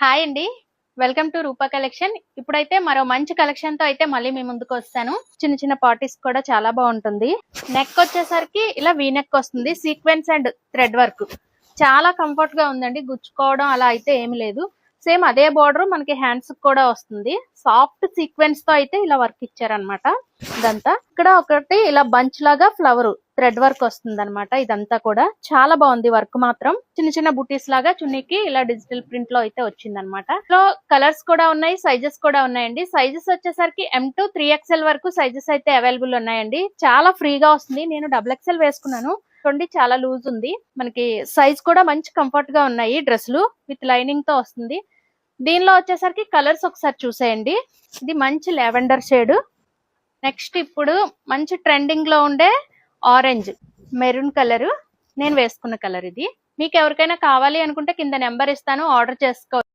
Hi అండి. Welcome to Rupa collection. ఇప్పుడైతే మరో మంచి కలెక్షన్ తో అయితే మళ్ళీ మీ ముందుకు వస్తాను. చిన్న చిన్న పార్టీస్ కూడా చాలా బాగుంటుంది. నెక్ వచ్చేసరికి ఇలా వీ నెక్ వస్తుంది. సీక్వెన్స్ అండ్ థ్రెడ్ వర్క్ చాలా కంఫర్ట్ గా ఉందండి. గుచ్చుకోవడం అలా అయితే ఏమి లేదు. సేమ్ అదే బార్డర్ మనకి హ్యాండ్స్ కూడా వస్తుంది. సాఫ్ట్ సీక్వెన్స్ తో అయితే ఇలా వర్క్ ఇచ్చారనమాట. ఇదంతా ఇక్కడ ఒకటి ఇలా బంచ్ లాగా ఫ్లవర్ థ్రెడ్ వర్క్ వస్తుంది అనమాట. ఇదంతా కూడా చాలా బాగుంది. వర్క్ మాత్రం చిన్న చిన్న బుటీస్ లాగా చున్నీకి ఇలా డిజిటల్ ప్రింట్ లో అయితే వచ్చింది అనమాట. లో కలర్స్ కూడా ఉన్నాయి, సైజెస్ కూడా ఉన్నాయండి. సైజెస్ వచ్చేసరికి M2 3XL వరకు సైజెస్ అయితే అవైలబుల్ ఉన్నాయండి. చాలా ఫ్రీగా వస్తుంది. నేను XXL వేసుకున్నాను. చూడండి చాలా లూజ్ ఉంది. మనకి సైజ్ కూడా మంచి కంఫర్ట్ గా ఉన్నాయి. డ్రెస్సులు విత్ లైనింగ్ తో వస్తుంది. దీనిలో వచ్చేసరికి కలర్స్ ఒకసారి చూసేయండి. ఇది మంచి లావెండర్ షేడ్. నెక్స్ట్ ఇప్పుడు మంచి ట్రెండింగ్ లో ఉండే ఆరెంజ్ మెరూన్ కలర్, నేను వేసుకున్న కలర్ ఇది. మీకు ఎవరికైనా కావాలి అనుకుంటే కింద నెంబర్ ఇస్తాను, ఆర్డర్ చేసుకోవచ్చు.